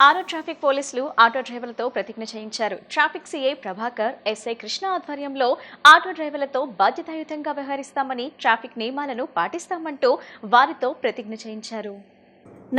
ఆరో ట్రాఫిక్ పోలీసులు ఆటో డ్రైవర్లతో ప్రతిజ్ఞ చేయించారు. Traffic CI Prabhakar, SI Krishna ఆధ్వర్యంలో ఆటో డ్రైవర్లతో బాధ్యతాయుతంగా వ్యవహరిస్తామని, ట్రాఫిక్ నియమాలను పాటిస్తామంటూ వారితో ప్రతిజ్ఞ చేయించారు.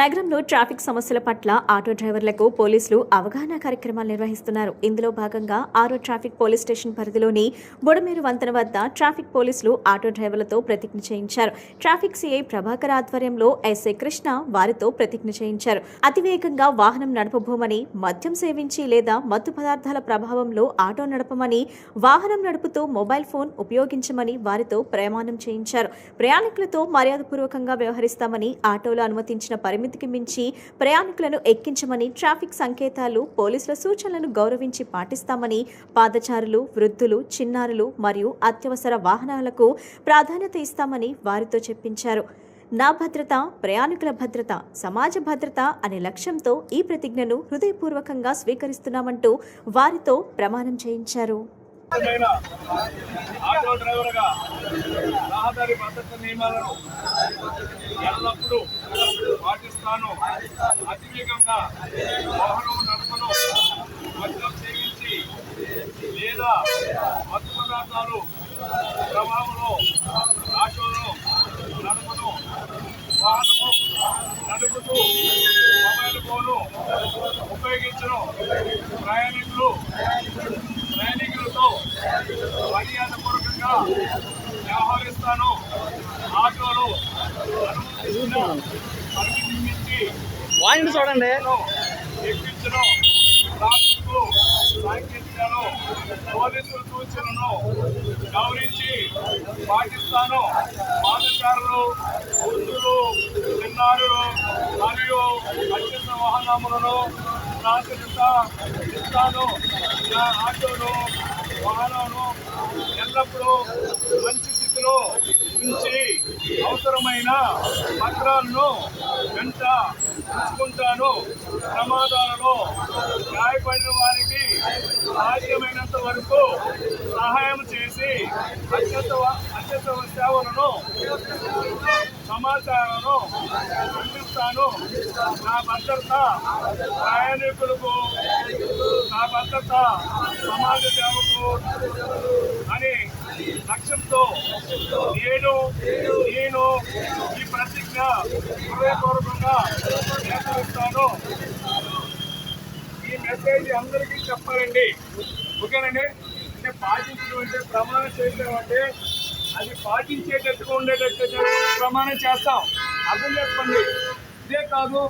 నగరంలో ట్రాఫిక్ సమస్యల పట్ల ఆటో డ్రైవర్లకు పోలీసులు అవగాహన కార్యక్రమాలు నిర్వహిస్తున్నారు. ఇందులో భాగంగా ఆరో ట్రాఫిక్ పోలీస్ స్టేషన్ పరిధిలోని బుడమేరు వంతెన వద్ద ట్రాఫిక్ పోలీసులు ఆటో డ్రైవర్లతో ప్రతిజ్ఞ చేయించారు. ట్రాఫిక్ సీఐ ప్రభాకర్ ఆధ్వర్యంలో ఎస్ఐ కృష్ణ వారితో ప్రతిజ్ఞ చేయించారు. అతివేగంగా వాహనం నడపబోమని, మద్యం సేవించి లేదా మత్తు పదార్థాల ప్రభావంలో ఆటో నడపమని, వాహనం నడుపుతూ మొబైల్ ఫోన్ ఉపయోగించమని వారితో ప్రమాణం చేయించారు. ప్రయాణికులతో మర్యాదపూర్వకంగా వ్యవహరిస్తామని, ఆటోలో అనుమతించిన పరిమితికి మించి ప్రయాణికులను ఎక్కించమని, ట్రాఫిక్ సంకేతాలు, పోలీసుల సూచనలను గౌరవించి పాటిస్తామని, పాదచారులు, వృద్ధులు, చిన్నారులు మరియు అత్యవసర వాహనాలకు ప్రాధాన్యత ఇస్తామని వారితో చెప్పించారు. నా భద్రత, ప్రయాణికుల భద్రత, సమాజ భద్రత అనే లక్ష్యంతో ఈ ప్రతిజ్ఞను హృదయపూర్వకంగా స్వీకరిస్తున్నామంటూ వారితో ప్రమాణం చేయించారు. ఆటో డ్రైవర్గా రహదారి భద్రత నియమాలను ఎల్లప్పుడూ పాటిస్తాను. అతివేగంగా వాహనం నడపను, మద్యం సేవించి లేదా మత్తు పదార్థాలు ప్రభావంలో ఆటోలో నడపను, వాహనము నడుపుతూ మొబైల్ ఫోను ఉపయోగించను, ప్రయాణికులతో మర్యాదపూర్వకంగా వ్యవహరిస్తాను. ఆటోలు అనుమతించిన పరిమితి మించి చూడండి ఎక్కించను, ట్రాఫిక్ సాంకేతికను, పోలీసుల సూచనలను గౌరవించి పాటిస్తాను. పాదచారులు, వృద్ధులు, చిన్నారులు మరియు అత్యంత వాహనములను ఇస్తాను. నా ఆటోను, వాహనాలను ఎల్లప్పుడూ మంచి స్థితిలో ఉంచి అవసరమైన పత్రాలను వెంట ఉంచుకుంటాను. ప్రమాదాలలో గాయపడిన వారికి సాధ్యమైనంత వరకు సహాయం చేసి అత్యవసర సేవలను, సమాచారాలను అందిస్తాను. నా భద్రత ప్రయాణికులకు, నా భద్రత సమాజ సేవకు అనే లక్ష్యంతో నేను ఈ ప్రతిజ్ఞ హృదయపూర్వకంగా స్వీకరిస్తాను. ఈ మెసేజ్ అందరికీ చెప్పాలండి. ఓకేనండి. అంటే పాటించడం అంటే ప్రమాణం చేయడం అంటే అది పాటించేటట్టుగా ఉండేటట్టు ప్రమాణం చేస్తాం. అర్థం చేసుకోండి. ఇదే కాదు,